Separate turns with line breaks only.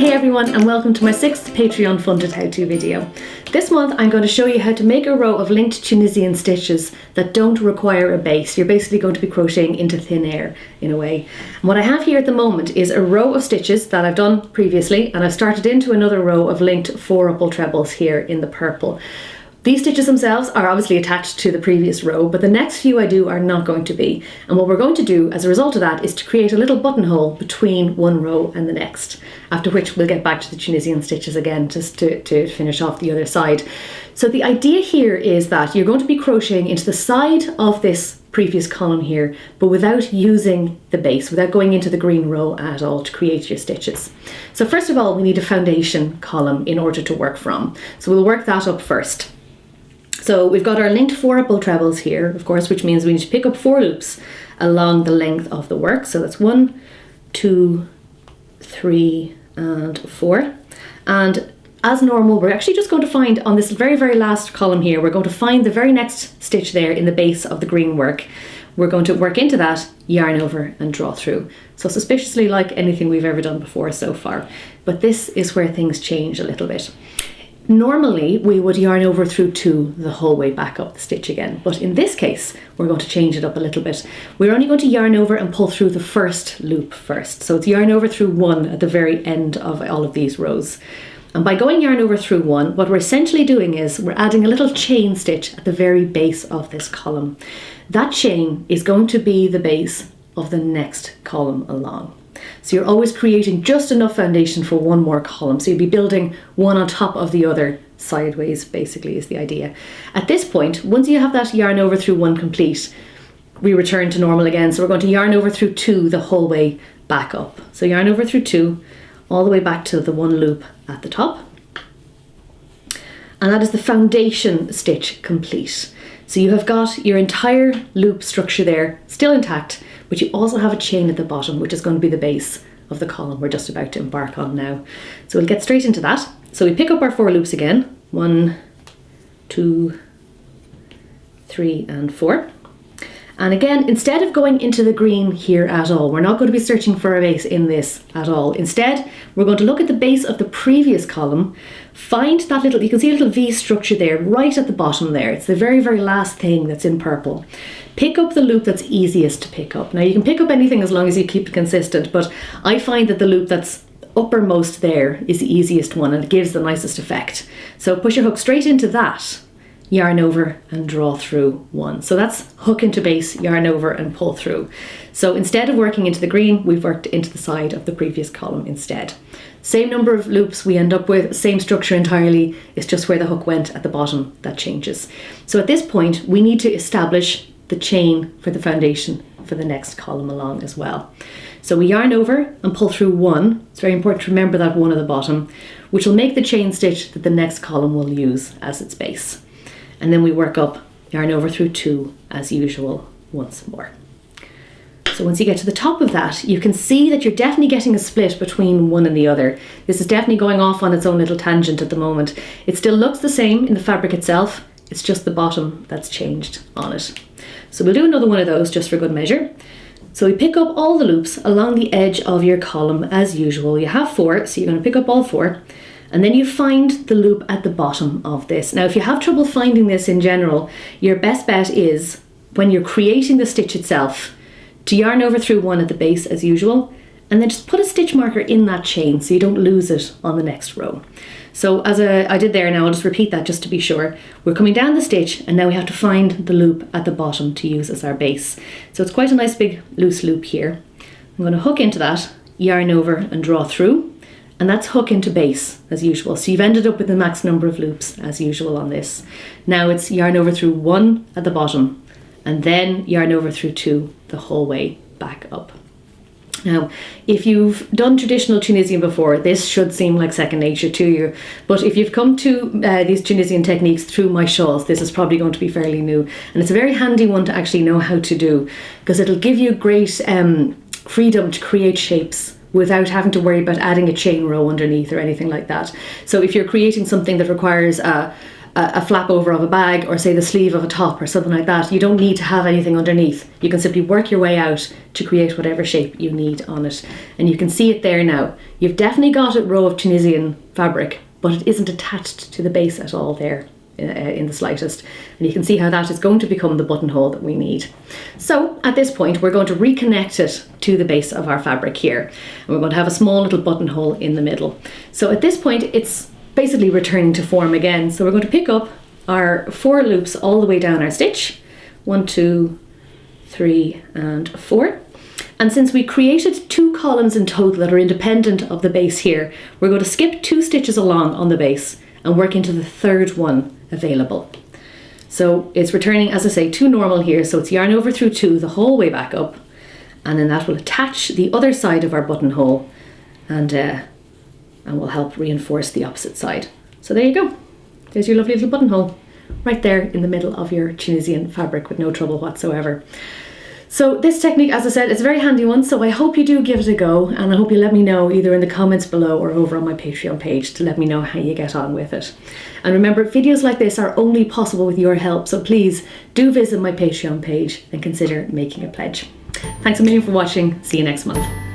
Hey everyone, and welcome to my 6th Patreon funded how-to video. This month I'm going to show you how to make a row of linked Tunisian stitches that don't require a base. You're basically going to be crocheting into thin air in a way. And what I have here at the moment is a row of stitches that I've done previously, and I've started into another row of linked 4-ruple trebles here in the purple. These stitches themselves are obviously attached to the previous row, but the next few I do are not going to be. And what we're going to do as a result of that is to create a little buttonhole between one row and the next, after which we'll get back to the Tunisian stitches again just to finish off the other side. So the idea here is that you're going to be crocheting into the side of this previous column here, but without using the base, without going into the green row at all to create your stitches. So first of all, we need a foundation column in order to work from. So we'll work that up first. So we've got our linked 4-ruple trebles here, of course, which means we need to pick up 4 loops along the length of the work. So that's 1, 2, 3, and 4. And as normal, we're actually just going to find on this very, very last column here, we're going to find the very next stitch there in the base of the green work. We're going to work into that, yarn over and draw through. So suspiciously like anything we've ever done before so far. But this is where things change a little bit. Normally we would yarn over through 2 the whole way back up the stitch again, but in this case we're going to change it up a little bit. We're only going to yarn over and pull through the first loop first. So it's yarn over through 1 at the very end of all of these rows. And by going yarn over through 1, what we're essentially doing is we're adding a little chain stitch at the very base of this column. That chain is going to be the base of the next column along. So you're always creating just enough foundation for one more column. So you'll be building one on top of the other sideways, basically, is the idea. At this point, once you have that yarn over through 1 complete, we return to normal again. So we're going to yarn over through 2 the whole way back up. So yarn over through 2 all the way back to the 1 loop at the top. And that is the foundation stitch complete. So you have got your entire loop structure there still intact, but you also have a chain at the bottom, which is going to be the base of the column we're just about to embark on now. So we'll get straight into that. So we pick up our 4 loops again. 1, 2, 3, and 4. And again, instead of going into the green here at all, we're not going to be searching for a base in this at all. Instead, we're going to look at the base of the previous column, find that little, you can see a little V structure there, right at the bottom there. It's the very, very last thing that's in purple. Pick up the loop that's easiest to pick up. Now you can pick up anything as long as you keep it consistent, but I find that the loop that's uppermost there is the easiest one and it gives the nicest effect. So push your hook straight into that, yarn over and draw through 1. So that's hook into base, yarn over and pull through. So instead of working into the green, we've worked into the side of the previous column instead. Same number of loops we end up with, same structure entirely, it's just where the hook went at the bottom that changes. So at this point, we need to establish the chain for the foundation for the next column along as well. So we yarn over and pull through 1. It's very important to remember that 1 at the bottom, which will make the chain stitch that the next column will use as its base. And then we work up, yarn over through 2 as usual once more. So once you get to the top of that, you can see that you're definitely getting a split between one and the other. This is definitely going off on its own little tangent at the moment. It still looks the same in the fabric itself, it's just the bottom that's changed on it. So we'll do another one of those just for good measure. So we pick up all the loops along the edge of your column as usual. You have 4, so you're going to pick up all 4. And then you find the loop at the bottom of this. Now, if you have trouble finding this in general, your best bet is, when you're creating the stitch itself, to yarn over through 1 at the base as usual, and then just put a stitch marker in that chain so you don't lose it on the next row. So as I did there now, I'll just repeat that just to be sure. We're coming down the stitch and now we have to find the loop at the bottom to use as our base. So it's quite a nice big loose loop here. I'm going to hook into that, yarn over and draw through. And that's hook into base as usual. So you've ended up with the max number of loops as usual on this. Now it's yarn over through 1 at the bottom and then yarn over through 2 the whole way back up. Now, if you've done traditional Tunisian before, this should seem like second nature to you. But if you've come to these Tunisian techniques through my shawls, this is probably going to be fairly new. And it's a very handy one to actually know how to do, because it'll give you great freedom to create shapes without having to worry about adding a chain row underneath or anything like that. So if you're creating something that requires a a flap over of a bag, or say the sleeve of a top or something like that, you don't need to have anything underneath. You can simply work your way out to create whatever shape you need on it. And you can see it there now. You've definitely got a row of Tunisian fabric, but it isn't attached to the base at all there in the slightest. And you can see how that is going to become the buttonhole that we need. So at this point, we're going to reconnect it to the base of our fabric here. And we're going to have a small little buttonhole in the middle. So at this point, it's basically returning to form again. So we're going to pick up our 4 loops all the way down our stitch. 1, 2, 3, and 4. And since we created 2 columns in total that are independent of the base here, we're going to skip 2 stitches along on the base and work into the 3rd one available. So it's returning, as I say, to normal here. So it's yarn over through 2 the whole way back up, and then that will attach the other side of our buttonhole and will help reinforce the opposite side. So there you go. There's your lovely little buttonhole right there in the middle of your Tunisian fabric with no trouble whatsoever. So this technique, as I said, is a very handy one, so I hope you do give it a go, and I hope you let me know either in the comments below or over on my Patreon page to let me know how you get on with it. And remember, videos like this are only possible with your help, so please do visit my Patreon page and consider making a pledge. Thanks a million for watching. See you next month.